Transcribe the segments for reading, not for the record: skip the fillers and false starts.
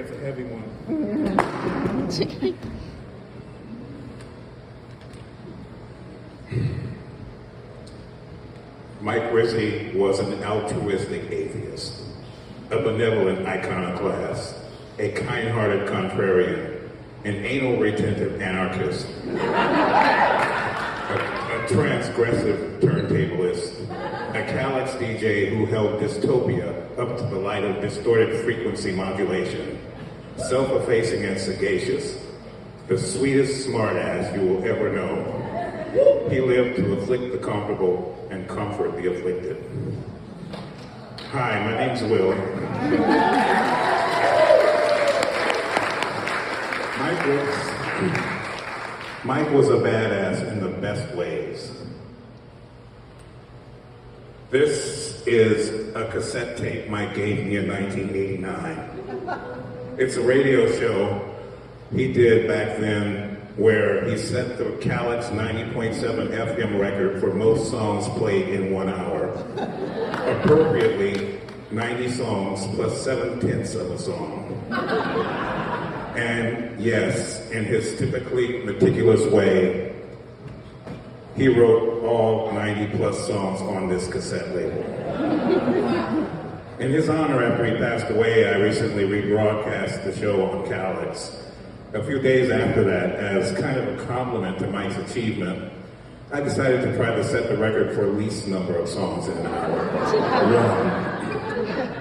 It's a heavy one. Mike Rizzi was an altruistic atheist, a benevolent iconoclast, a kindhearted contrarian, an anal retentive anarchist, a transgressive turntablist, a KALX DJ who held dystopia up to the light of distorted frequency modulation, self-effacing and sagacious, the sweetest smartass you will ever know. He lived to afflict the comfortable and comfort the afflicted. Hi, my name's Will. Mike was a badass in the best ways. This is a cassette tape Mike gave me in 1989. It's a radio show he did back then where he set the KALX 90.7 FM record for most songs played in 1 hour. Appropriately, 90 songs plus 7/10 of a song. And yes, in his typically meticulous way, he wrote all 90 plus songs on this cassette label. In his honor, after he passed away, I recently rebroadcast the show on KALX. A few days after that, as kind of a compliment to Mike's achievement, I decided to try to set the record for least number of songs in an hour.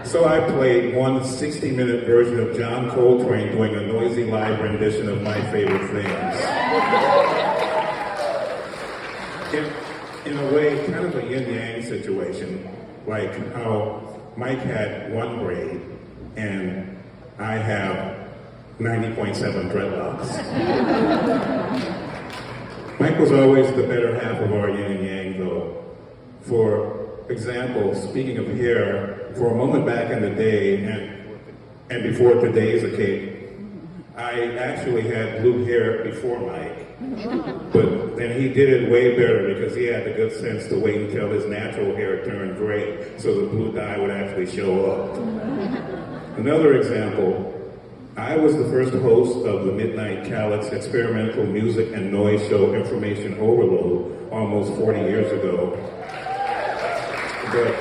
So I played one 60-minute version of John Coltrane doing a noisy live rendition of My Favorite Things. In a way, kind of a yin-yang situation, like how Mike had one braid and I have 90.7 dreadlocks. Mike was always the better half of our yin and yang, though. For example, speaking of hair, for a moment back in the day, and before today's a cake, I actually had blue hair before Mike. But then he did it way better because he had the good sense to wait until his natural hair turned gray so the blue dye would actually show up. Another example, I was the first host of the Midnight KALX experimental music and noise show Information Overload almost 40 years ago. But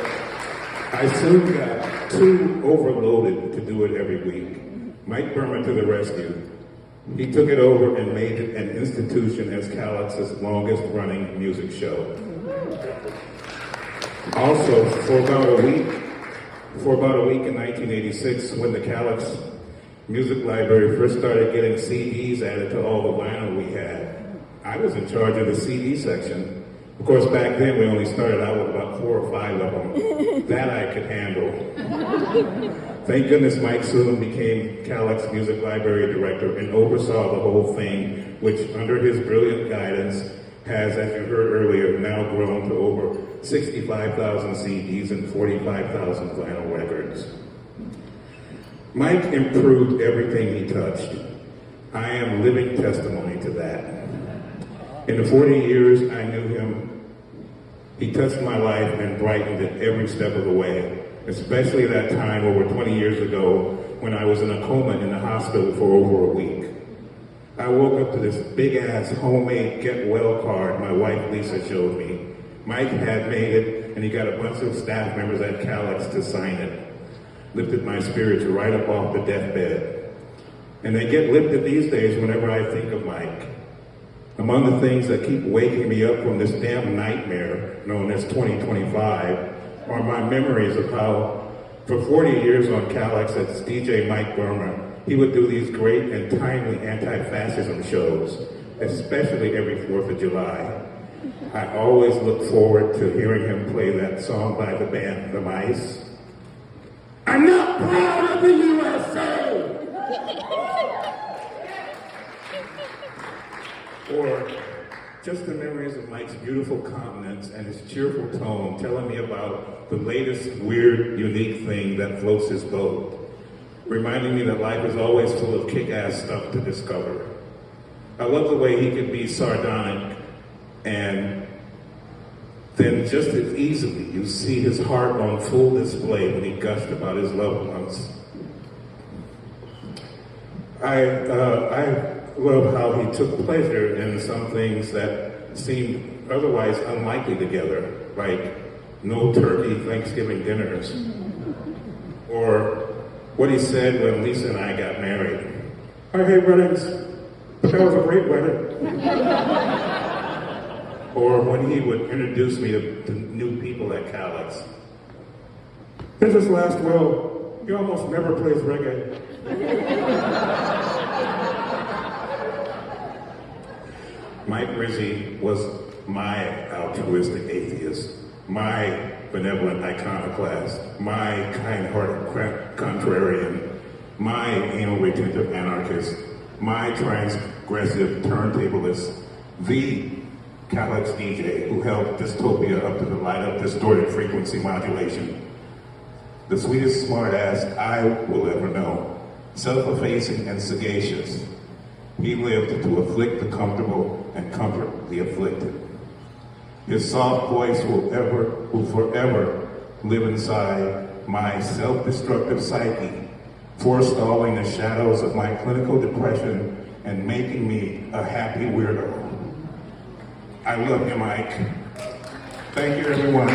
I soon got too overloaded to do it every week. Mike Berman to the rescue. He took it over and made it an institution as KALX's longest running music show. Also, for about a week in 1986, when the KALX Music Library first started getting CDs added to all the vinyl we had, I was in charge of the CD section. Of course, back then we only started out with about 4 or 5 of them. That I could handle. Thank goodness Mike soon became KALX Music Library Director and oversaw the whole thing, which under his brilliant guidance has, as you heard earlier, now grown to over 65,000 CDs and 45,000 vinyl records. Mike improved everything he touched. I am living testimony to that. In the 40 years I knew him, he touched my life and brightened it every step of the way, especially that time over 20 years ago when I was in a coma in the hospital for over a week. I woke up to this big-ass homemade get well card my wife Lisa showed me. Mike had made it, and he got a bunch of staff members at KALX to sign it. Lifted my spirits right up off the deathbed. And they get lifted these days whenever I think of Mike. Among the things that keep waking me up from this damn nightmare known as 2025 are my memories of how, for 40 years on KALX as DJ Mike Berman, he would do these great and timely anti-fascism shows, especially every 4th of July. I always look forward to hearing him play that song by the band The Mice. I'm not proud of the USA! Or just the memories of Mike's beautiful countenance and his cheerful tone telling me about the latest weird, unique thing that floats his boat. Reminding me that life is always full of kick-ass stuff to discover. I love the way he could be sardonic and then just as easily you see his heart on full display when he gushed about his loved ones. I love how he took pleasure in some things that seemed otherwise unlikely together, like no turkey Thanksgiving dinners, or what he said when Lisa and I got married. I hate weddings, but that was a great wedding. Or when he would introduce me to new people at KALX. Business lasts well. He almost never plays reggae. Mike Rizzi was my altruistic atheist, my benevolent iconoclast, my kindhearted contrarian, my anal retentive anarchist, my transgressive turntablist, the KALX DJ who held dystopia up to the light of distorted frequency modulation, the sweetest smartass I will ever know, self-effacing and sagacious. He lived to afflict the comfortable and comfort the afflicted. His soft voice will forever live inside my self-destructive psyche, forestalling the shadows of my clinical depression and making me a happy weirdo. I love you, Mike. Thank you, everyone.